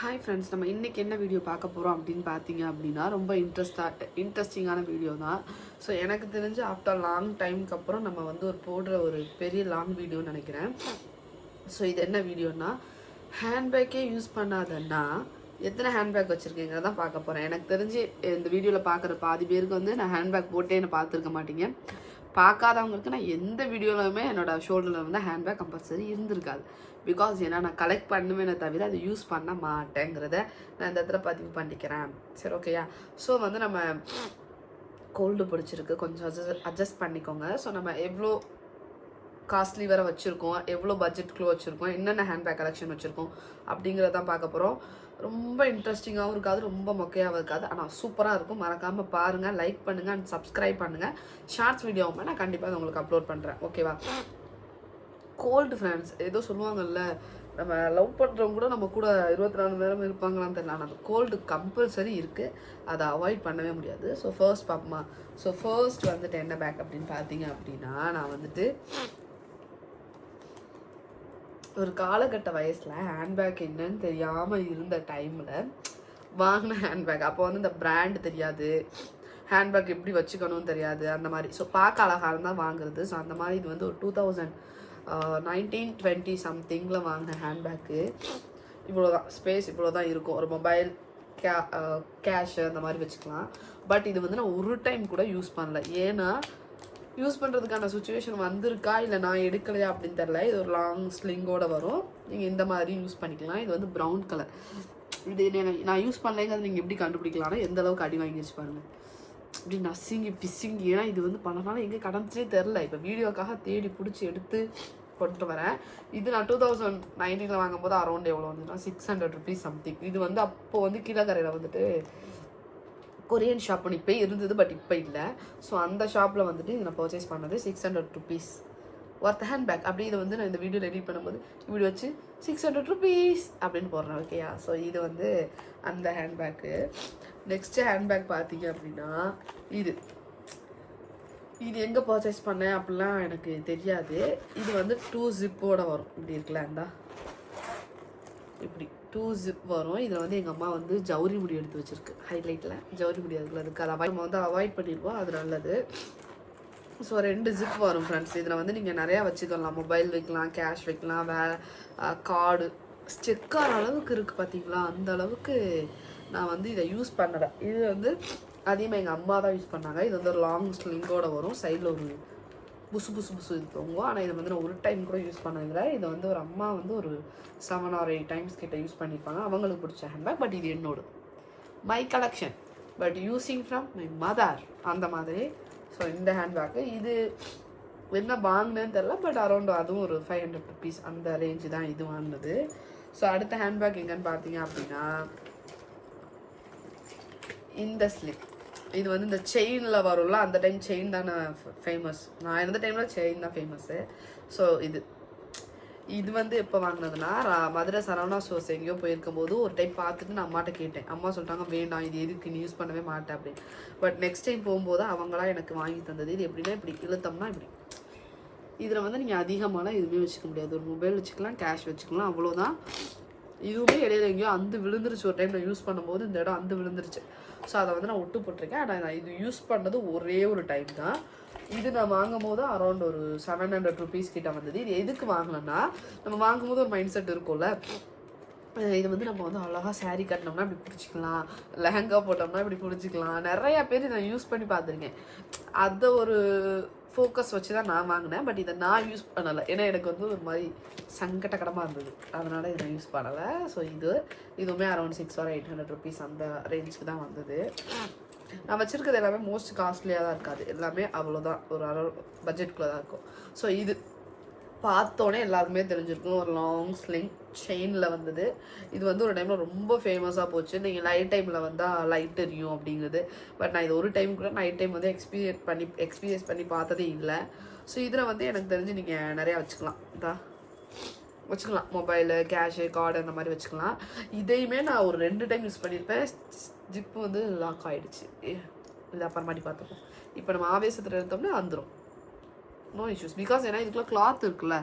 Hi friends, நம்ம இன்றைக்கி என்ன வீடியோ பார்க்க போகிறோம் அப்படின்னு பார்த்தீங்க அப்படின்னா ரொம்ப இன்ட்ரெஸ்டிங்கான வீடியோ தான். ஸோ எனக்கு தெரிஞ்சு ஆஃப்டர் லாங் டைமுக்கு அப்புறம் நம்ம வந்து போடுற ஒரு பெரிய லாங் வீடியோன்னு நினைக்கிறேன். ஸோ இது என்ன வீடியோன்னா, ஹேண்ட்பேக்கே யூஸ் பண்ணாதன்னா எத்தனை ஹேண்ட்பேக் வச்சுருக்கீங்க தான் பார்க்க போகிறேன். எனக்கு தெரிஞ்சு இந்த வீடியோவில் பார்க்குற பாதி பேருக்கு வந்து நான் ஹேண்ட்பேக் போட்டே என்ன பார்த்துருக்க மாட்டீங்க. பார்க்காதவங்களுக்கு நான் எந்த வீடியோவிலுமே என்னோடய ஷோல்டரில் வந்து ஹேண்ட்பேக் கம்பல்சரி இருந்திருக்காது. பிகாஸ் ஏன்னா நான் கலெக்ட் பண்ணுவேனே தவிர அதை யூஸ் பண்ண மாட்டேங்கிறத நான் இந்த இடத்துல பதிவு பண்ணிக்கிறேன். சரி, ஓகேயா? ஸோ வந்து நம்ம கோல்டு பிடிச்சிருக்கு, கொஞ்சம் அட்ஜஸ்ட் பண்ணிக்கோங்க. ஸோ நம்ம எவ்வளோ காஸ்ட்லி வேறு வச்சுருக்கோம், எவ்வளோ பட்ஜெட்குள்ளே வச்சுருக்கோம், என்னென்ன ஹேண்ட்பேக் கலெக்ஷன் வச்சுருக்கோம் அப்படிங்கிறதான் பார்க்க போகிறோம். ரொம்ப இன்ட்ரெஸ்டிங்காகவும் இருக்காது, ரொம்ப மொக்கையாகவும் இருக்காது, ஆனால் சூப்பராக இருக்கும். மறக்காமல் பாருங்கள், லைக் பண்ணுங்கள் அண்ட் சப்ஸ்கிரைப் பண்ணுங்கள். ஷார்ட்ஸ் வீடியோவுமே நான் கண்டிப்பாக அதை உங்களுக்கு அப்லோட் பண்ணுறேன், ஓகேவா? கோல்டு ஃப்ரெண்ட்ஸ், ஏதோ சொல்லுவாங்கல்ல, நம்ம லவ் பண்ணுறவங்க கூட நம்ம கூட 24 மணி நேரம் இருப்பாங்களான்னு தெரியல, ஆனால் அந்த கோல்டு கம்பல்சரி இருக்குது, அதை அவாய்ட் பண்ணவே முடியாது. ஸோ ஃபர்ஸ்ட் பார்ப்போமா? ஸோ ஃபர்ஸ்ட் வந்துட்டு என்ன பேக் அப்படின்னு பார்த்தீங்க அப்படின்னா, நான் வந்துட்டு ஒரு காலகட்ட வயசில் ஹேண்ட்பேக் என்னன்னு தெரியாமல் இருந்த டைமில் வாங்கின ஹேண்ட்பேக். அப்போ வந்து இந்த பிராண்ட் தெரியாது, ஹேண்ட்பேக் எப்படி வச்சுக்கணும்னு தெரியாது, அந்த மாதிரி. ஸோ பார்க்க அழகாக இருந்தால் வாங்குறது. ஸோ அந்த மாதிரி இது வந்து ஒரு 2019-20 சம்திங்கில் வாங்கின ஹேண்ட்பேக்கு. இவ்வளோ தான் ஸ்பேஸ், இவ்வளோ தான் இருக்கும். ஒரு மொபைல், கேஷ் அந்த மாதிரி வச்சுக்கலாம். பட் இது வந்து நான் ஒரு டைம் கூட யூஸ் பண்ணல. ஏன்னா யூஸ் பண்ணுறதுக்கான சுச்சுவேஷன் வந்திருக்கா இல்லை நான் எடுக்கலையா அப்படின்னு தெரில. இது ஒரு லாங் ஸ்லிங்கோடு வரும், நீங்கள் இந்த மாதிரி யூஸ் பண்ணிக்கலாம். இது வந்து ப்ரௌன் கலர். இது நான் யூஸ் பண்ணலைங்கிறது நீங்கள் எப்படி கண்டுபிடிக்கலாம்னா, எந்த அளவுக்கு அடி வாங்கிடுச்சு பாருங்கள். இப்படி நசிங்கி பிசிங்கி. ஏன்னா இது வந்து பணம்னால எங்கே கடந்துச்சே தெரில. இப்போ வீடியோக்காக தேடி பிடிச்சி எடுத்து கொண்டு வரேன். இது நான் 2019 வாங்கும்போது அரௌண்ட் எவ்வளோ வந்துன்னா 600 rupees சம்திங். இது வந்து அப்போது வந்து கீழக்கரையில் வந்துட்டு கொரியன் ஷாப் ஒன்று இப்போ இருந்தது, பட் இப்போ இல்லை. ஸோ அந்த ஷாப்பில் வந்துட்டு இதை நான் பர்ச்சேஸ் பண்ணது 600 rupees ஒர்த் ஹேண்ட்பேக். அப்படி இதை வந்து நான் இந்த வீடியோ ரெடி பண்ணும்போது இப்படி வச்சு 600 rupees அப்படின்னு போடுறேன், ஓகேயா? ஸோ இது வந்து அந்த ஹேண்ட்பேக்கு. நெக்ஸ்ட்டு ஹேண்ட்பேக் பார்த்தீங்க அப்படின்னா, இது எங்கே பர்ச்சேஸ் பண்ணேன் அப்படிலாம் எனக்கு தெரியாது. இது வந்து 2 ஜிப்போட வரும். இப்படி இருக்குல்ல, அந்த இப்படி 2 ஜிப் வரும். இதில் வந்து எங்கள் அம்மா வந்து ஜவுரி முடி எடுத்து வச்சுருக்கு, ஹைலைட்டில் ஜவுரி முடி அதுக்குள்ள இருக்குது. அதை நம்ம வந்து அவாய்ட் பண்ணிடுவோம், அது நல்லது. ஸோ 2 ஜிப் வரும் ஃப்ரெண்ட்ஸ். இதில் வந்து நீங்கள் நிறையா வச்சுக்கலாம். மொபைல் வைக்கலாம், கேஷ் வைக்கலாம், கார்டு, ஸ்டிக்கர் அளவுக்கு இருக்குது பார்த்தீங்களா? அந்த அளவுக்கு நான் வந்து இதை யூஸ் பண்ணலை. இது வந்து அதிகமாக எங்கள் அம்மா தான் யூஸ் பண்ணாங்க. இது வந்து ஒரு லாங் ஸ்லிங்கோடு வரும், சைடில் ஒரு புசு இது தோங்கும். ஆனால் இதை வந்து நான் ஒரு டைம் கூட யூஸ் பண்ணதில்லை. இதை வந்து ஒரு அம்மா வந்து ஒரு 7 or 8 times கிட்ட யூஸ் பண்ணியிருப்பாங்க, அவங்களுக்கு பிடிச்ச ஹேண்ட்பேக். பட் இது என்னோட my collection, but using from my mother, அந்த மாதிரி. ஸோ இந்த ஹேண்ட்பேக்கு இது என்ன வாங்கினேன்னு தெரில, பட் அரௌண்ட் அதுவும் ஒரு 500 rupees அந்த ரேஞ்சு தான் இது வாங்கினது. ஸோ அடுத்த ஹேண்ட்பேக் எங்கன்னு பார்த்தீங்க அப்படின்னா, இந்த ஸ்லிப். இது வந்து இந்த செயினில் வரும்ல, அந்த டைம் செயின் தானே ஃபேமஸ். நான் இருந்த டைமில் செயின் தான் ஃபேமஸ்ஸு. ஸோ இது வந்து எப்போ வாங்கினதுன்னா, மதுரை சரவணா ஸ்டோர்ஸ் எங்கேயோ போயிருக்கும்போது ஒரு டைம் பார்த்துட்டு நான் அம்மாட்ட கேட்டேன். அம்மா சொல்லிட்டாங்க, வேண்டாம், இது எதுக்கு நீ யூஸ் பண்ணவே மாட்டேன் அப்படின்னு. பட் நெக்ஸ்ட் டைம் போகும்போது அவங்களாம் எனக்கு வாங்கி தந்தது. இது எப்படின்னா, இப்படி இழுத்தோம்னா இப்படி. இதில் வந்து நீங்கள் அதிகமான எதுவுமே வச்சுக்க முடியாது. ஒரு மொபைல் வச்சுக்கலாம், கேஷ் வச்சுக்கலாம், அவ்வளோதான். இதுவுமே இடையில எங்கேயோ அந்த விழுந்துருச்சு. ஒரு டைம் நான் யூஸ் பண்ணும்போது இந்த இடம் அந்த விழுந்துருச்சு. ஸோ அதை வந்து நான் ஒட்டு போட்டிருக்கேன். ஆனால் நான் இது யூஸ் பண்ணது ஒரே ஒரு டைம் தான். இது நான் வாங்கும் போது அரௌண்ட் ஒரு 700 rupees கிட்ட வந்தது. இது எதுக்கு வாங்கினேன்னா, நம்ம வாங்கும்போது ஒரு மைண்ட் செட் இருக்கும்ல, இது வந்து நம்ம வந்து அழகாக சாரீ கட்டினோம்னா இப்படி பிடிச்சிக்கலாம், லெஹங்கா போட்டோம்னா இப்படி பிடிச்சிக்கலாம். நிறையா பேர் நான் யூஸ் பண்ணி பார்த்துருக்கேன். அதை ஒரு ஃபோக்கஸ் வச்சு தான் நான் வாங்கினேன். பட் இதை நான் யூஸ் பண்ணலை, ஏன்னா எனக்கு வந்து ஒரு மாதிரி சங்கடகரமாக இருந்தது, அதனால் இதை நான் யூஸ் பண்ணலை. ஸோ இதுவுமே அரௌண்ட் 600 or 800 rupees அந்த ரேஞ்சுக்கு தான் வந்தது. நான் வச்சுருக்கிறது எல்லாமே மோஸ்ட் காஸ்ட்லியாக தான் இருக்காது, எல்லாமே அவ்வளோதான், ஒரு பட்ஜெட்குள்ளே தான் இருக்கும். ஸோ இது பார்த்தோன்னே எல்லாருக்குமே தெரிஞ்சிருக்கும், ஒரு லாங் ஸ்லிங் செயினில் வந்தது. இது வந்து ஒரு டைமில் ரொம்ப ஃபேமஸாக போச்சு. நீங்கள் நைட் டைமில் வந்தால் லைட் எரியும் அப்படிங்கிறது. பட் நான் இது ஒரு டைம் கூட நைட் டைம் வந்து எக்ஸ்பீரியன்ஸ் பண்ணி பார்த்ததே இல்லை. ஸோ இதில் வந்து எனக்கு தெரிஞ்சு நீங்கள் நிறையா வச்சுக்கலாம், மொபைலு, கேஷு, கார்டு அந்த மாதிரி வச்சுக்கலாம். இதையுமே நான் ஒரு 2 டைம் யூஸ் பண்ணியிருப்பேன். ஜிப்பு வந்து லாக் ஆகிடுச்சு, இது அப்புறமாட்டி பார்த்துப்போம். இப்போ நம்ம ஆவேசத்தில் எடுத்தோம்னா வந்துடும். No issues. பிகாஸ் ஏன்னா இதுக்குள்ள கிளாத் இருக்குல்ல,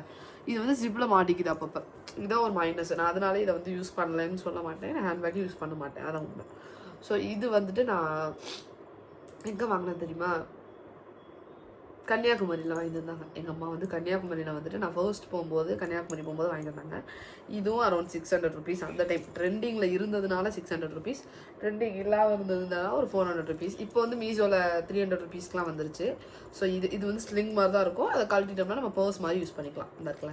இது வந்து ஜிப்பில் மாட்டிக்குது அப்பப்போ. இதுதான் ஒரு மைனஸ். நான் அதனால இதை வந்து யூஸ் பண்ணலைன்னு சொல்ல மாட்டேன், நான் ஹேண்ட்பேக் யூஸ் பண்ண மாட்டேன், அதான் உண்மை. ஸோ இது வந்துட்டு நான் எங்கே வாங்கினேன் தெரியுமா? கன்னியாகுமரியில் வாங்கியிருந்தாங்க எங்கள் அம்மா வந்து. கன்னியாகுமரியில் வந்துட்டு நான் ஃபர்ஸ்ட் போகும்போது, கன்னியாகுமரி போகும்போது வாங்கியிருந்தாங்க. இதுவும் அரௌண்ட் 600 rupees. அந்த டைம் ட்ரெண்டிங்கில் இருந்ததுனால 600 rupees, ட்ரெண்டிங் இல்லாமல் இருந்ததுனால ஒரு 400 rupees. இப்போ வந்து மீஷோவில் 300 rupeesக்குலாம் வந்துருச்சு. ஸோ இது வந்து ஸ்லிங் மாதிரி தான் இருக்கும். அதை கழட்டிட்டோம்னா நம்ம பர்ஸ் மாதிரி யூஸ் பண்ணிக்கலாம். இந்த இடத்துல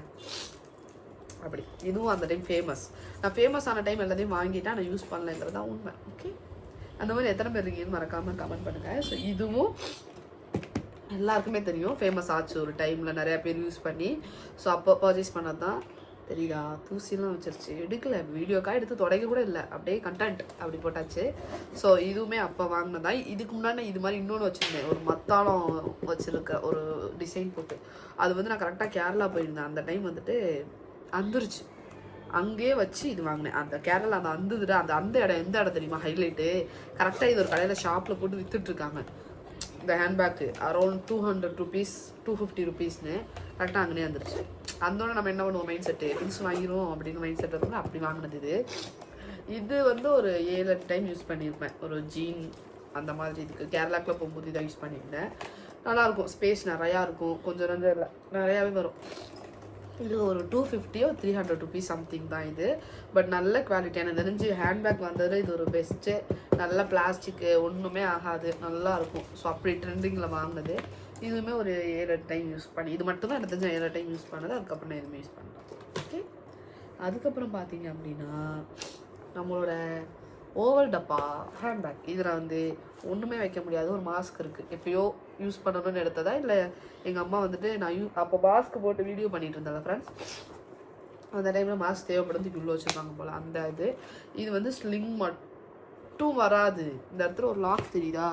அப்படி. இதுவும் அந்த டைம் ஃபேமஸ். நான் ஃபேமஸ் ஆன டைம் எல்லாத்தையும் வாங்கிட்டேன், நான் யூஸ் பண்ணலைங்கிறது தான் உண்மை. ஓகே, அந்த மாதிரி எத்தனை பேர் இருக்கீங்கன்னு மறக்காமல் கமெண்ட் பண்ணுங்கள். ஸோ இதுவும் எல்லாருக்குமே தெரியும், ஃபேமஸ் ஆச்சு ஒரு டைமில், நிறையா பேர் யூஸ் பண்ணி. ஸோ அப்போ பர்ச்சேஸ் பண்ணது தான். தெரியுதா, தூசிலாம் வச்சிருச்சு, எடுக்கலை, வீடியோக்காக எடுத்து தொடங்க கூட இல்லை, அப்படியே கண்டென்ட் அப்படி போட்டாச்சு. ஸோ இதுவுமே அப்போ வாங்கினதான். இதுக்கு முன்னாடி இது மாதிரி இன்னொன்று வச்சுருந்தேன், ஒரு மத்தாளம் வச்சுருக்க ஒரு டிசைன் போட்டு. அது வந்து நான் கரெக்டாக கேரளா போயிருந்தேன் அந்த டைம், வந்துட்டு அந்துருச்சு. அங்கேயே வச்சு இது வாங்கினேன். அந்த கேரளா அந்த அந்துதுடா, அந்த இடம் எந்த இடம் தெரியுமா ஹைலைட்டு? கரெக்டாக இது ஒரு கடையில் ஷாப்பில் போட்டு விற்றுட்ருக்காங்க இந்த ஹேண்ட்பேக்கு. அரௌண்ட் 200 rupees 250 rupeesனு கரெக்டாக அங்கேயே வந்துருச்சு. அதோட நம்ம என்ன பண்ணுவோம், மைண்ட் செட்டு திங்ஸ் வாங்கிடுவோம் அப்படின்னு மைண்ட் செட் இருக்குன்னா அப்படி வாங்கினது. இது வந்து ஒரு 7-8 டைம் யூஸ் பண்ணியிருப்பேன். ஒரு ஜீன் அந்த மாதிரி இதுக்கு கேரளாக்குள்ள போகும்போது இதை யூஸ் பண்ணியிருந்தேன். நல்லாயிருக்கும், ஸ்பேஸ் நிறையா இருக்கும், கொஞ்சம் கொஞ்சம் இல்லை நிறையாவே வரும். இது ஒரு 250 or 300 rupees சம்திங் தான் இது. பட் நல்ல குவாலிட்டி. எனக்கு தெரிஞ்சு ஹேண்ட்பேக் வந்தது இது ஒரு பெஸ்ட்டு. நல்ல பிளாஸ்டிக்கு, ஒன்றுமே ஆகாது, நல்லாயிருக்கும். ஸோ அப்படி ட்ரெண்டிங்கில் வாங்கினது. இதுவுமே ஒரு 7-8 டைம் யூஸ் பண்ணி, இது மட்டும் தான் எனக்கு தெரிஞ்சு 7-8 டைம் யூஸ் பண்ணது. அதுக்கப்புறம் நான் எதுவுமே யூஸ் பண்ணேன். ஓகே, அதுக்கப்புறம் பார்த்தீங்க அப்படின்னா நம்மளோட ஓவல் டப்பா ஹேண்ட்பேக். இதில் வந்து ஒன்றுமே வைக்க முடியாது, ஒரு மாஸ்க் இருக்குது. எப்பயோ யூஸ் பண்ணணும்னு எடுத்ததா, இல்லை எங்கள் அம்மா வந்துட்டு நான் அப்போ மாஸ்க் போட்டு வீடியோ பண்ணிட்டு இருந்தேன் ஃப்ரெண்ட்ஸ். அந்த டைமில் மாஸ்க் தேவைப்படுறதுக்கு இவ்வளோ வச்சுருப்பாங்க போல் அந்த இது வந்து ஸ்லிங் மட்டும் வராது. இந்த இடத்துல ஒரு லாக் தெரியுதா,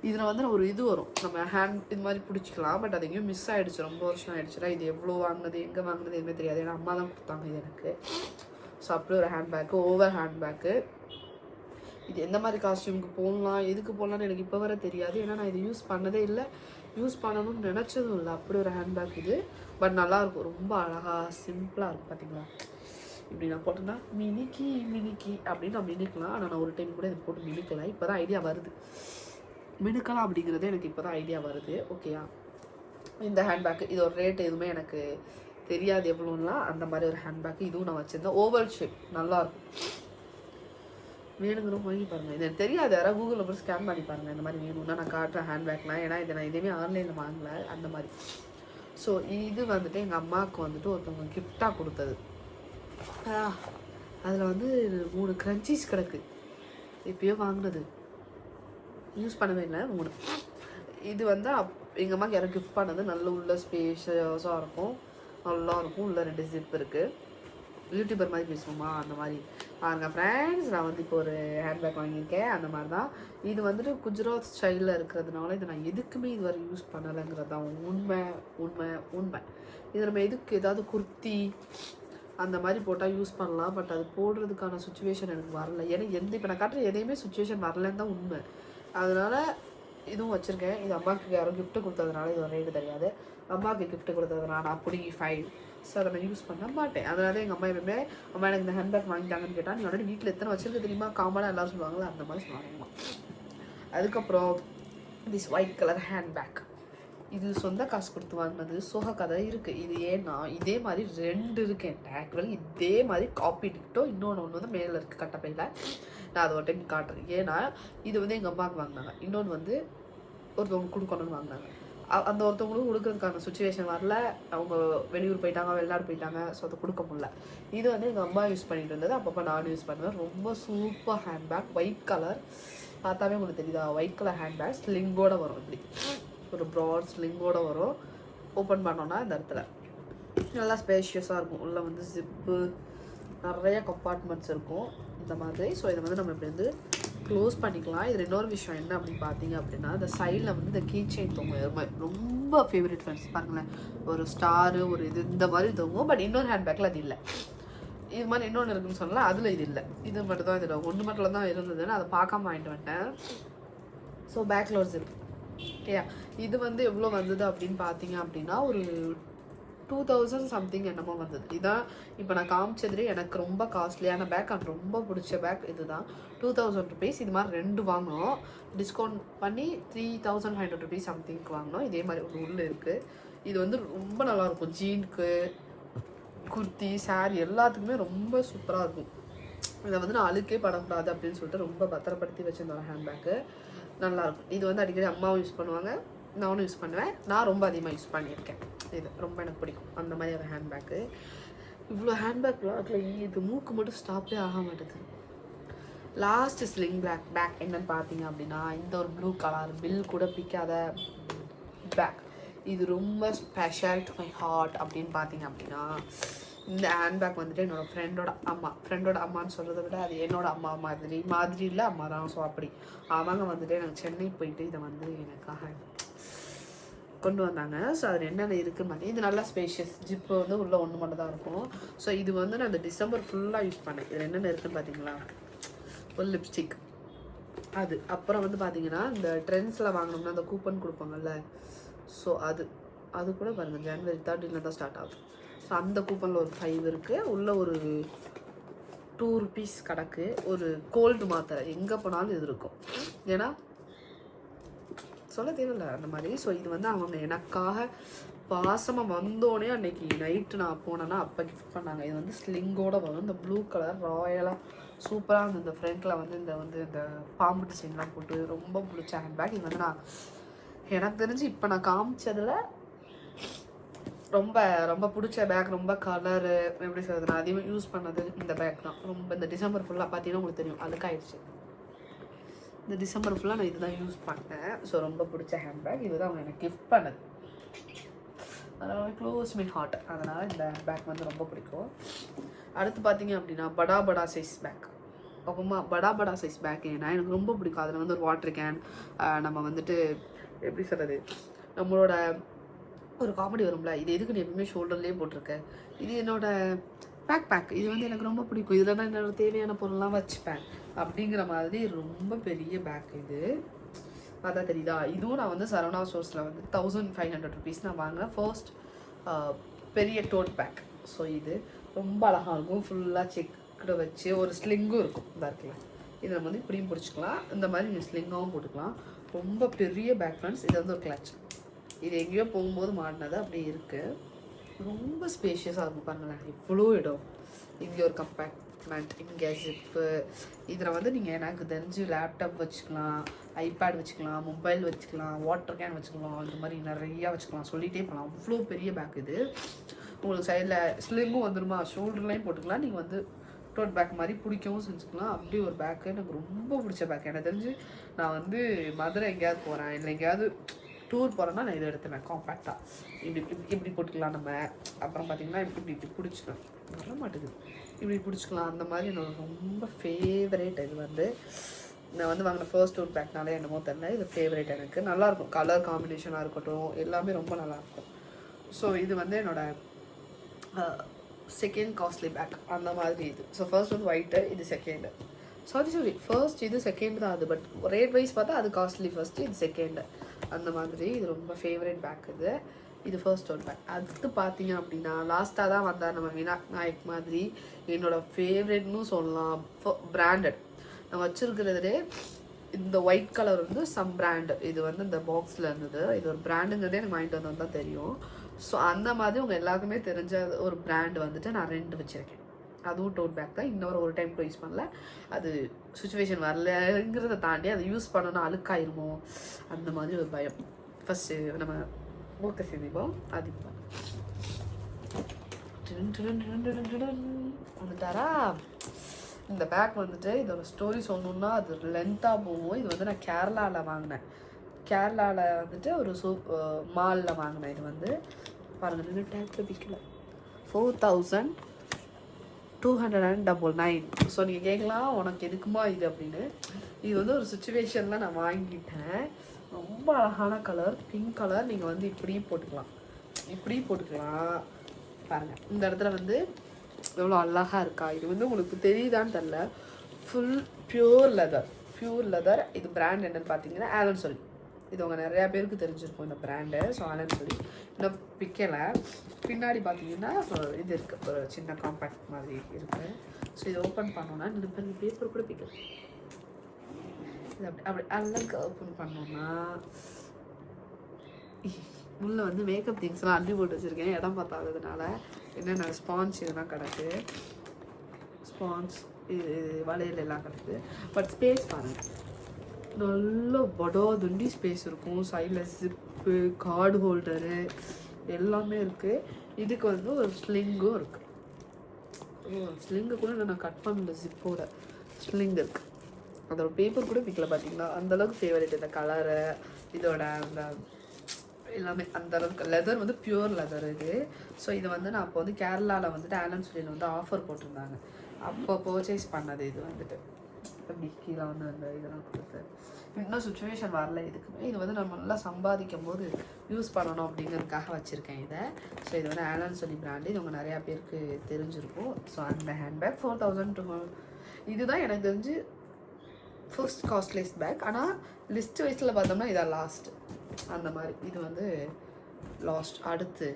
இதில் வந்து ஒரு இது வரும், நம்ம ஹேண்ட் இது மாதிரி பிடிச்சிக்கலாம். பட் அது எங்கேயும் மிஸ் ஆகிடுச்சு, ரொம்ப வருஷம் ஆகிடுச்சுன்னா. இது எவ்வளோ வாங்கினது, எங்கே வாங்கினது எதுவுமே தெரியாது, ஏன்னா அம்மா தான் கொடுத்தாங்க இது எனக்கு. ஸோ அப்படி ஒரு ஹேண்ட்பேக்கு, ஓவர் ஹேண்ட்பேக்கு. இது எந்த மாதிரி காஸ்டியூமுக்கு போடலாம், எதுக்கு போடலான்னு எனக்கு இப்போ வர தெரியாது, ஏன்னா நான் இது யூஸ் பண்ணதே இல்லை, யூஸ் பண்ணணும்னு நினச்சதும் இல்லை. அப்படி ஒரு ஹேண்ட்பேக் இது. பட் நல்லாயிருக்கும், ரொம்ப அழகாக சிம்பிளாக இருக்கும். பார்த்தீங்களா, இப்படி நான் போட்டேன்னா மினிக்கி அப்படின்னு நான் மினிக்கலாம். ஆனால் நான் ஒரு டைம் கூட இது போட்டு மினிக்கலாம். இப்போ தான் ஐடியா வருது, மினுக்கலாம் அப்படிங்கிறது எனக்கு இப்போ தான் ஐடியா வருது. ஓகேயா, இந்த ஹேண்ட்பேக்கு இது ஒரு ரேட் எதுவுமே எனக்கு தெரியாது எவ்வளோலாம். அந்த மாதிரி ஒரு ஹேண்ட்பேக்கு இதுவும் நான் வச்சுருந்தேன். ஓவல் ஷேப், நல்லாயிருக்கும். வேணுங்கிறோம் வாங்கி பாருங்கள். இது எனக்கு தெரியாது, யாராவது கூகுளில் போய் ஸ்கேன் பண்ணி பாருங்கள். இந்த மாதிரி வேணும்னா நான் காட்டுறேன் ஹேண்ட்பேக்லாம். ஏன்னா இதை நான் எதுவுமே ஆன்லைனில் வாங்கலை அந்த மாதிரி. ஸோ இது வந்துட்டு எங்கள் அம்மாவுக்கு வந்துட்டு ஒருத்தவங்க கிஃப்டாக கொடுத்தது. அதில் வந்து 3 க்ரன்ச்சீஸ் கிடக்கு, இப்போயோ வாங்கினது, யூஸ் பண்ணவே இல்லை 3. இது வந்து எங்கள் அம்மாவுக்கு யாரும் கிஃப்ட் பண்ணது. நல்ல உள்ள ஸ்பேஷியஸாக இருக்கும், நல்லா இருக்கும். உள்ள 2 ஜிப் இருக்குது. யூடியூபர் மாதிரி பேசுவோமா அந்த மாதிரி பாருங்கள் ஃப்ரெண்ட்ஸ். நான் வந்து இப்போ ஒரு ஹேண்ட்பேக் வாங்கியிருக்கேன், அந்த மாதிரி தான். இது வந்துட்டு குஜராத் ஸ்டைலில் இருக்கிறதுனால இதை நான் எதுக்குமே இதுவரை யூஸ் பண்ணலைங்கிறது தான் உண்மை உண்மை உண்மை. இது நம்ம எதுக்கு ஏதாவது குர்த்தி அந்த மாதிரி போட்டால் யூஸ் பண்ணலாம். பட் அது போடுறதுக்கான சுச்சுவேஷன் எனக்கு வரல. ஏன்னா இப்போ நான் காட்டுற எதையுமே சுச்சுவேஷன் வரலன்னு தான் உண்மை. அதனால் இதுவும் வச்சுருக்கேன். இது அம்மாவுக்கு யாரும் கிஃப்ட்டு கொடுத்ததுனால இது ரேட்டு தெரியாது. அம்மாவுக்கு கிஃப்ட்டு கொடுத்ததுனால நான் பிடிங்கி ஃபைல். ஸோ அதை நான் யூஸ் பண்ண மாட்டேன். அதனால எங்கள் அம்மா எப்பவுமே, அம்மா எனக்கு இந்த ஹேண்ட்பேக் வாங்கிட்டாங்கன்னு கேட்டால், நீ ஆல்ரெடி வீட்டில் எத்தனை வச்சுருக்க தெரியுமா, காமனாக எல்லோரும் சொல்லுவாங்களா, அந்த மாதிரி சொல்லுவாங்கம்மா. அதுக்கப்புறம் திஸ் ஒயிட் கலர் ஹேண்ட்பேக். இது சொந்த காசு கொடுத்து வாங்கினது, சோக கதை இருக்குது. இது ஏன்னா இதே மாதிரி 2 இருக்குது என்கிட்ட. ஆக்சுவலி இதே மாதிரி காப்பி டிக்டோ இன்னொன்று வந்து மேலே இருக்குது கட்டப்பையில். நான் அதை ஒரு டைம் காட்டுறேன். ஏன்னா இது வந்து எங்கள் அம்மாவுக்கு வாங்கினாங்க, இன்னொன்று வந்து ஒருத்தவங்க கொடுக்கணும்னு வாங்கினாங்க. அந்த ஒருத்தவங்களும் கொடுக்கறதுக்கான சுச்சுவேஷன் வரல, அவங்க வெளியூர் போயிட்டாங்க, வெளிநாடு போயிட்டாங்க. ஸோ அதை கொடுக்க முடியல. இது வந்து எங்கள் அம்மா யூஸ் பண்ணிட்டு இருந்தது, அப்பப்போ நானும் யூஸ் பண்ணுவேன். ரொம்ப சூப்பர் ஹேண்ட்பேக், ஒயிட் கலர். பார்த்தாவே உங்களுக்கு தெரியுதா, ஒயிட் கலர் ஹேண்ட்பேக். ஸ்லிங்கோடு வரும், இப்படி ஒரு ப்ராட் ஸ்லிங்கோடு வரும். ஓப்பன் பண்ணோன்னா இந்த இடத்துல நல்லா ஸ்பேஷியஸாக இருக்கும். உள்ளே வந்து ஜிப்பு, நிறைய கம்பார்ட்மெண்ட்ஸ் இருக்கும் இந்த மாதிரி. ஸோ இதை வந்து நம்ம இப்படி வந்து க்ளோஸ் பண்ணிக்கலாம். இது இன்னொரு விஷயம் என்ன அப்படின்னு பார்த்தீங்க அப்படின்னா, இந்த சைடில் வந்து இந்த கீ செயின் தொங்கும். ரொம்ப ஃபேவரட் ஃப்ரெண்ட்ஸ் பாருங்களேன், ஒரு ஸ்டாரு ஒரு இது இந்த மாதிரி தொங்கும். பட் இன்னொரு ஹேண்ட்பேக்கில் அது இல்லை. இது மாதிரி இன்னொன்று இருக்குன்னு சொல்லலாம், அதில் இது இல்லை. இது மட்டும் தான் இதில் ஒன்று மட்டும் தான் இருந்ததுன்னு அதை பார்க்காம வாங்கிட்டு வந்துட்டேன். ஸோ பேக்கில் ஒரு ஜிப், ஓகே, இது வந்து எவ்வளோ வந்தது அப்படின்னு பார்த்தீங்க அப்படின்னா ஒரு 2000 சம்திங் என்னமோ வந்தது. இதான் இப்போ நான் காமிச்சதுலேயே எனக்கு ரொம்ப காஸ்ட்லியான பேக் அண்ட் ரொம்ப பிடிச்ச பேக் இதுதான். 2000 ருபீஸ். இது மாதிரி 2 வாங்கினோம், டிஸ்கவுண்ட் பண்ணி 3500 ருபீஸ் சம்திங்க்கு வாங்கினோம். இதே மாதிரி ஒரு உள்ள இருக்குது. இது வந்து ரொம்ப நல்லாயிருக்கும். ஜீனுக்கு, குர்த்தி, சாரீ எல்லாத்துக்குமே ரொம்ப சூப்பராக இருக்கும். இதை வந்து நான் அழுக்கே படக்கூடாது அப்படின்னு சொல்லிட்டு ரொம்ப பத்திரப்படுத்தி வச்சுருந்தேன் ஹேண்ட்பேக்கு. நல்லாயிருக்கும். இது வந்து அடிக்கடி அம்மாவும் யூஸ் பண்ணுவாங்க, நானும் யூஸ் பண்ணுவேன். நான் ரொம்ப அதிகமாக யூஸ் பண்ணியிருக்கேன். இது ரொம்ப எனக்கு பிடிக்கும் அந்த மாதிரி ஒரு ஹேண்ட்பேக்கு. இவ்வளோ ஹேண்ட்பேக்லாம் இது மூக்கு மட்டும் ஸ்டாப்பே ஆக மாட்டேது. லாஸ்ட் ஸ்லிங் பேக் என்னன்னு பார்த்தீங்க அப்படின்னா இந்த ஒரு ப்ளூ கலர் பில் கூட பிடிக்காத பேக். இது ரொம்ப ஸ்பெஷல் டு மை ஹார்ட் அப்படின்னு பார்த்தீங்க அப்படின்னா இந்த ஹேண்ட்பேக் வந்துட்டு என்னோடய ஃப்ரெண்டோட அம்மான்னு சொல்கிறத விட அது என்னோட அம்மா மாதிரி இல்லை, அம்மா தான். ஸோ அப்படி அவங்க வந்துட்டு எனக்கு சென்னை போயிட்டு இதை வந்து எனக்காக கொண்டு வந்தாங்க. ஸோ அது என்னென்ன இருக்குன்னு பார்த்தீங்கன்னா இது நல்லா ஸ்பேஷியஸ், ஜிப்பு வந்து உள்ள ஒன்று மட்டும் தான் இருக்கும். ஸோ இது வந்து நான் இந்த டிசம்பர் ஃபுல்லாக யூஸ் பண்ணேன். இதில் என்னென்ன இருக்குன்னு பார்த்தீங்களா, ஒரு லிப்ஸ்டிக், அது அப்புறம் வந்து பார்த்தீங்கன்னா இந்த ட்ரெண்ட்ஸில் வாங்கினோம்னா அந்த கூப்பன் கொடுப்பாங்கல்ல, ஸோ அது கூட பாருங்கள் ஜனவரி 30 தான் ஸ்டார்ட் ஆகுது. ஸோ அந்த கூப்பனில் ஒரு 5 இருக்குது. உள்ள ஒரு 2 ருபீஸ் கிடக்கு. ஒரு கோல்டு மாத்திரை, எங்கே போனாலும் இது இருக்கும். ஏன்னா சொல்ல தேவையில்லை அந்த மாதிரி. ஸோ இது வந்து அவங்க எனக்காக பாசமாக வந்தோடனே அன்னைக்கு நைட்டு நான் போனேன்னா அப்போ கிஃப்ட் பண்ணாங்க. இது வந்து ஸ்லிங்கோடு வரும். இந்த ப்ளூ கலர் ராயலாக சூப்பராக இருந்தது. இந்த ஃப்ரண்ட்டில் வந்து இந்த பாம்பு டிசைன்லாம் போட்டு ரொம்ப பிடிச்ச ஹேண்ட்பேக். இது வந்து நான் எனக்கு தெரிஞ்சு இப்போ நான் காமிச்சதில் ரொம்ப ரொம்ப பிடிச்ச பேக். ரொம்ப கலரு எப்படி சொல்கிறது, நான் அதிகமாக யூஸ் பண்ணது இந்த பேக் தான். ரொம்ப இந்த டிசம்பர் ஃபுல்லாக பார்த்தீங்கன்னா உங்களுக்கு தெரியும் அழுக்காயிடுச்சு. இந்த டிசம்பர் ஃபுல்லாக நான் இதுதான் யூஸ் பண்ணேன். ஸோ ரொம்ப பிடிச்ச ஹேண்ட்பேக். இதுதான் அவங்க எனக்கு கிஃப்ட் பண்ணது. அதனால் க்ளோஸ் மை ஹார்ட். அதனால் இந்த பேக் வந்து ரொம்ப பிடிக்கும். அடுத்து பார்த்தீங்க அப்படின்னா படா சைஸ் பேக். அப்புறமா படா சைஸ் பேக் ஏன்னா எனக்கு ரொம்ப பிடிக்கும். அதில் வந்து ஒரு வாட்டர் கேன், நம்ம வந்துட்டு எப்படி சொல்கிறது, நம்மளோட ஒரு காமெடி வரும்ல, இது எதுக்கு நீ எப்பவுமே ஷோல்டர்லேயே போட்டிருக்கேன், இது என்னோட பேக். இது வந்து எனக்கு ரொம்ப பிடிக்கும். இதில் தான் என்னோட தேவையான பொருள்லாம் வச்சுப்பேன் அப்படிங்கிற மாதிரி ரொம்ப பெரிய பேக் இது. அதான் தெரியுதா. இதுவும் நான் வந்து சரவணா ஸ்டோர்ஸில் வந்து 1500 ருபீஸ் நான் வாங்கினேன் ஃபர்ஸ்ட் பெரிய டோட் பேக். ஸோ இது ரொம்ப அழகாக இருக்கும். ஃபுல்லாக செக்கில் வச்சு ஒரு ஸ்லிங்கும் இருக்கும். இதாக இருக்குல்ல, இதை நம்ம வந்து இப்படியும் பிடிச்சிக்கலாம், இந்த மாதிரி நீங்கள் ஸ்லிங்காகவும் போட்டுக்கலாம். ரொம்ப பெரிய பேக் ஃப்ரெண்ட்ஸ். இது வந்து ஒரு கிளட்ச். இது எங்கேயோ போகும்போது மாட்டினது அப்படியே இருக்குது. ரொம்ப ஸ்பேஷியஸாக இருக்கும் பாருங்களேன், இவ்வளோ இடம். இங்கே ஒரு கம்பார்ட்மெண்ட், இங்கே ஜிப்பு. இதில் வந்து நீங்கள் எனக்கு தெரிஞ்சு லேப்டாப் வச்சுக்கலாம், ஐபேட் வச்சுக்கலாம், மொபைல் வச்சுக்கலாம், வாட்டர் கேன் வச்சுக்கலாம், இந்த மாதிரி நிறையா வச்சுக்கலாம், சொல்லிகிட்டே போகலாம். அவ்வளோ பெரிய பேக் இது. உங்களுக்கு சைடில் ஸ்லிங்கும் வந்துடுமா, ஷோல்டர்லையும் போட்டுக்கலாம். நீங்கள் வந்து டோட் பேக் மாதிரி பிடிக்கவும் செஞ்சுக்கலாம். அப்படி ஒரு பேக்கு எனக்கு ரொம்ப பிடிச்ச பேக். எனக்கு தெரிஞ்சு நான் வந்து மதுரை எங்கேயாவது போகிறேன் இல்லை எங்கேயாவது டூர் போகிறேன்னா நான் இதை எடுத்துவேன். காம்பேக்டாக இப்படி போட்டுக்கலாம் நம்ம. அப்புறம் பார்த்திங்கன்னா இப்படி பிடிச்சிக்கலாம், வர மாட்டேங்குது, இப்படி பிடிச்சிக்கலாம். அந்த மாதிரி என்னோட ரொம்ப ஃபேவரேட். இது வந்து நான் வந்து வாங்கின ஃபர்ஸ்ட் டூர் பேக்னாலே என்னமோ தெரியல, இது ஃபேவரேட் எனக்கு. நல்லாயிருக்கும், கலர் காம்பினேஷனாக இருக்கட்டும் எல்லாமே ரொம்ப நல்லாயிருக்கும். ஸோ இது வந்து என்னோடய செகண்ட் காஸ்ட்லி பேக் அந்த மாதிரி இது. ஸோ ஃபர்ஸ்ட் வந்து ஒயிட்டு, இது செகண்டு. சாரி ஃபர்ஸ்ட் இது செகண்ட் தான் அது. பட் ரேட் வைஸ் பார்த்தா அது காஸ்ட்லி ஃபர்ஸ்ட்டு, இது செகண்டு. அந்த மாதிரி இது ரொம்ப ஃபேவரட் பேக் இது. இது ஃபர்ஸ்ட் ஒரு பேக். அடுத்து பார்த்தீங்க அப்படின்னா லாஸ்ட்டாக தான் வந்தால் நம்ம விநாயக் மாதிரி என்னோடய ஃபேவரட்னு சொல்லலாம். பிராண்டட் நான் வச்சுருக்கிறதுலே இந்த ஒயிட் கலர் வந்து சம் பிராண்டு. இது வந்து இந்த பாக்ஸில் இருந்தது. இது ஒரு பிராண்டுங்கிறதே எனக்கு வாங்கிட்டு வந்தது தான் தெரியும். ஸோ அந்த மாதிரி உங்கள் எல்லாருக்குமே தெரிஞ்ச ஒரு பிராண்டு வந்துட்டு நான் 2 வச்சுருக்கேன். அதுவும் டோட் பேக் தான். இன்னொரு ஒரு டைம் கூட யூஸ் பண்ணல. அது சுச்சுவேஷன் வரலங்கிறத தாண்டி அதை யூஸ் பண்ணோன்னா அழுக்காயிருமோ அந்த மாதிரி ஒரு பயம். ஃபஸ்ட்டு நம்ம மூக்க சிந்திப்போம். அது வந்துட்டாரா. இந்த பேக் வந்துட்டு இதோட ஸ்டோரி சொல்லணுன்னா அது லென்த்தாக போகும். இது வந்து நான் கேரளாவில் வாங்கினேன். கேரளாவில் வந்துட்டு ஒரு மாலில் வாங்கினேன். இது வந்து பாருங்கள், நின்று டேக்கில் விற்கல. 4299. ஸோ நீங்கள் கேட்கலாம் உனக்கு எதுக்குமா இது அப்படின்னு. இது வந்து ஒரு சுச்சுவேஷனில் நான் வாங்கிட்டேன். ரொம்ப அழகான கலர், பிங்க் கலர். நீங்கள் வந்து இப்படியும் போட்டுக்கலாம், பாருங்கள். இந்த இடத்துல வந்து எவ்வளோ அழகாக இருக்கா. இது வந்து உங்களுக்கு தெரியுதான்னு தெரில. Full pure leather. இது பிராண்ட் என்னன்னு பார்த்தீங்கன்னா ஆலன் சொல். இது அவங்க நிறையா பேருக்கு தெரிஞ்சிருக்கும் இந்த பிராண்டு. ஸோ ஆலன் சொல்லி இன்னும் விற்கலை. பின்னாடி பார்த்தீங்கன்னா இது இருக்குது, ஒரு சின்ன காம்பேக்ட் மாதிரி இருக்குது. ஸோ இது ஓப்பன் பண்ணோன்னா இந்த பேப்பர் கூட பிக்கல. இது அப்படி அழகாக ஓப்பன் பண்ணோன்னா உள்ளே வந்து மேக்கப் திங்ஸ்லாம் அள்ளி போட்டு வச்சுருக்கேன் இடம் பார்த்தாததுனால. என்னென்ன ஸ்பான்ஸ் இதெல்லாம் கிடக்கு, ஸ்பான்ஸ் இது வளையல் எல்லாம் கிடக்குது. பட் ஸ்பேஸ் பாருங்கள், நல்ல துண்டி ஸ்பேஸ் இருக்கும். சைடில் ஜிப்பு, கார்டு ஹோல்டரு எல்லாமே இருக்குது. இதுக்கு வந்து ஒரு ஸ்லிங்கும் இருக்குது. ஸ்லிங்கு கூட நான் கட் பண்ணல, ஜிப்போட ஸ்லிங் இருக்குது. அதோட பேப்பர் கூட பிக்கல பார்த்தீங்களா, அந்தளவுக்கு ஃபேவரட் இந்த கலரு, இதோட அந்த எல்லாமே அந்தளவுக்கு. லெதர் வந்து பியூர் லெதர் இது. ஸோ இது வந்து நான் அப்போ வந்து கேரளாவில் வந்துட்டு ஆலன் சொலியில் வந்து ஆஃபர் போட்டிருந்தாங்க, அப்போ பர்ச்சேஸ் பண்ணது. இது வந்துட்டு அப்படி கீழே வந்து அந்த இதெல்லாம் கொடுத்து இன்னும் சுச்சுவேஷன் வரல இதுக்குமே. இது வந்து நம்ம நல்லா சம்பாதிக்கும் போது யூஸ் பண்ணணும் அப்படிங்கிறதுக்காக வச்சுருக்கேன் இதை. ஸோ இது வந்து ஆலன் சொல்லி பிராண்டு, இது உங்கள் நிறையா பேருக்கு தெரிஞ்சிருக்கும். ஸோ அந்த ஹேண்ட்பேக் 4200. இதுதான் எனக்கு தெரிஞ்சு ஃபர்ஸ்ட் காஸ்ட்லியஸ்ட் பேக். ஆனால் லிஸ்ட் வைஸில் பார்த்தோம்னா இதான் லாஸ்ட் அந்த மாதிரி. இது வந்து லாஸ்ட். அடுத்து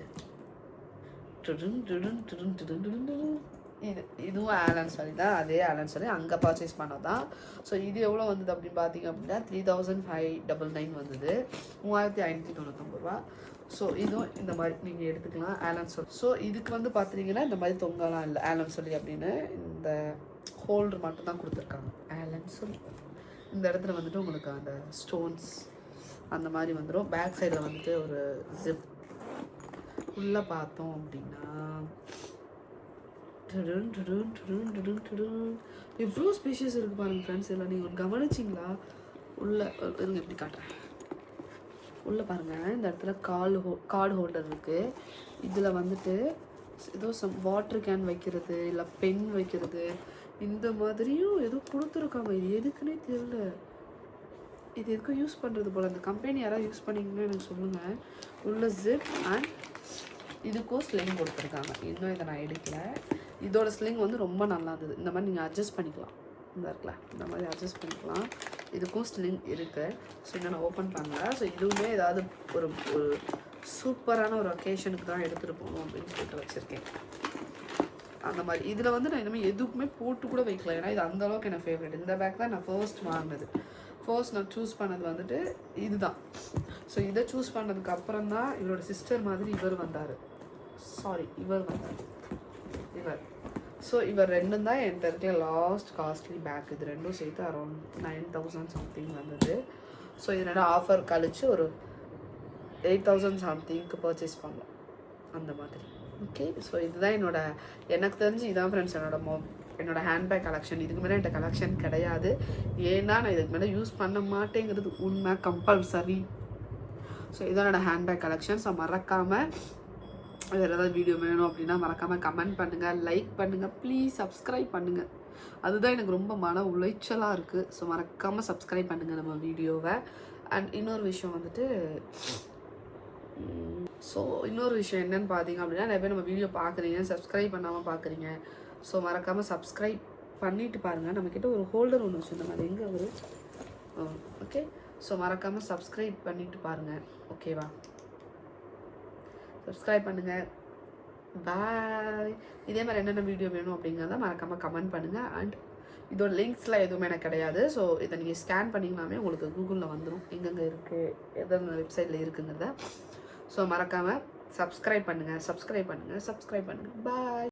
இதுவும் ஆலன் சொல்லி தான், அதே ஆலன் சொல்லி அங்கே பர்ச்சேஸ் பண்ணது தான். ஸோ இது எவ்வளோ வந்தது அப்படின்னு பார்த்தீங்க அப்படின்னா 3599 வந்தது, 3599 ரூபா. ஸோ இதுவும் இந்த மாதிரி நீங்கள் எடுத்துக்கலாம் ஆலன் சொல்லி. ஸோ இதுக்கு வந்து பார்த்தீங்கன்னா இந்த மாதிரி தொங்கலாம் இல்லை, ஆலன் சொல்லி அப்படின்னு இந்த ஹோல்டர் மட்டும் தான் கொடுத்துருக்காங்க ஆலன் சொல்லி. இந்த இடத்துல வந்துட்டு உங்களுக்கு அந்த ஸ்டோன்ஸ் அந்த மாதிரி வந்துடும். பேக் சைடில் வந்துட்டு ஒரு ஜிப். உள்ளே பார்த்தோம் அப்படின்னா எவ்வளோ ஸ்பீஷியஸ் இருக்குது பாருங்கள் ஃப்ரெண்ட்ஸ். இதில் நீங்கள் கவனிச்சிங்களா? உள்ளே இருங்க எப்படி காட்டுறேன். உள்ளே பாருங்கள், இந்த இடத்துல கார்டு ஹோல்டர் இருக்குது. இதில் வந்துட்டு ஏதோ வாட்டர் கேன் வைக்கிறது, இல்லை பென் வைக்கிறது, இந்த மாதிரியும் ஏதோ கொடுத்துருக்காங்க. இது எதுக்குன்னே தெரியல. இது எதுக்கும் யூஸ் பண்ணுறது போல். அந்த கம்பெனி யாராவது யூஸ் பண்ணிங்கன்னா எனக்கு சொல்லுங்கள். உள்ள ஜிப் அண்ட் இதுக்கும் ஸ்லிங் கொடுத்துருக்காங்க. இன்னும் இதை நான் எடுக்கலை. இதோட ஸ்லிங் வந்து ரொம்ப நல்லா இருந்தது. இந்த மாதிரி நீங்கள் அட்ஜஸ்ட் பண்ணிக்கலாம். இந்த இருக்குல்ல, இந்த மாதிரி அட்ஜஸ்ட் பண்ணிக்கலாம். இதுக்கும் ஸ்லிங் இருக்குது. ஸோ இன்னும் நான் ஓப்பன் பண்ணல. ஸோ இதுவுமே ஏதாவது ஒரு சூப்பரான ஒரு ஒகேஷனுக்கு தான் எடுத்துகிட்டு போகணும் அப்படின்னு சொல்லிட்டு வச்சுருக்கேன். அந்த மாதிரி இதில் வந்து நான் இனிமேல் எதுக்குமே போட்டு கூட வைக்கல, ஏன்னா இது அந்தளவுக்கு எனக்கு ஃபேவரட். இந்த பேக் தான் நான் ஃபர்ஸ்ட் வாங்கினது. ஃபர்ஸ்ட் நான் சூஸ் பண்ணது வந்துட்டு இதுதான். ஸோ இதை சூஸ் பண்ணதுக்கு அப்புறம் தான் இவரோட சிஸ்டர் மாதிரி இவர் வந்தார். ஸோ இவர் ரெண்டும் தான் என்கிட்ட இருக்க லாஸ்ட் காஸ்ட்லி பேக். இது ரெண்டும் சேர்த்து அரௌண்ட் 9000 சம்திங் வந்தது. ஸோ இது ரெண்டும் ஆஃபர் கழிச்சு ஒரு 8000 சம்திங்க்கு பர்ச்சேஸ் பண்ணலாம் அந்த மாதிரி. ஓகே, ஸோ இதுதான் எனக்கு தெரிஞ்சு இதான் ஃப்ரெண்ட்ஸ் என்னோட ஹேண்ட்பேக் கலெக்ஷன். இதுக்கு மேலே என்கிட்ட கலெக்ஷன் கிடையாது. ஏன்னா நான் இதுக்கு மேலே யூஸ் பண்ண மாட்டேங்கிறது உண்மை, கம்பல்சரி. ஸோ இதான் என்னோடய ஹேண்ட்பேக் கலெக்ஷன். ஸோ மறக்காமல் வேறு ஏதாவது வீடியோ வேணும் அப்படின்னா மறக்காமல் கமெண்ட் பண்ணுங்கள், லைக் பண்ணுங்கள், ப்ளீஸ் சப்ஸ்கிரைப் பண்ணுங்கள். அதுதான் எனக்கு ரொம்ப மன உளைச்சலாக இருக்குது. ஸோ மறக்காமல் சப்ஸ்கிரைப் பண்ணுங்கள் நம்ம வீடியோவை. அண்ட் இன்னொரு விஷயம் வந்துட்டு என்னென்னு பார்த்தீங்க அப்படின்னா, நிறைய பேர் நம்ம வீடியோ பார்க்குறீங்க, சப்ஸ்கிரைப் பண்ணாமல் பார்க்குறீங்க. ஸோ மறக்காமல் சப்ஸ்கிரைப் பண்ணிவிட்டு பாருங்கள். நம்மக்கிட்ட ஒரு ஹோல்டர் ஒன்று வச்சுருந்தோம், அது எங்கே ஒரு ஓகே. ஸோ மறக்காமல் சப்ஸ்கிரைப் பண்ணிவிட்டு பாருங்கள், ஓகேவா? சப்ஸ்கிரைப் பண்ணுங்கள். பாய். இதே மாதிரி என்னென்ன வீடியோ வேணும் அப்படிங்கிறத மறக்காமல் கமெண்ட் பண்ணுங்கள். அண்ட் இதோட லிங்க்ஸ்லாம் எதுவுமே எனக்கு கிடையாது. ஸோ இதை நீங்கள் ஸ்கேன் பண்ணிங்கனாமே உங்களுக்கு கூகுளில் வந்துடும் எங்கெங்கே இருக்குது, எந்தெந்த வெப்சைட்டில் இருக்குங்கிறத. ஸோ மறக்காமல் சப்ஸ்கிரைப் பண்ணுங்கள். பாய்.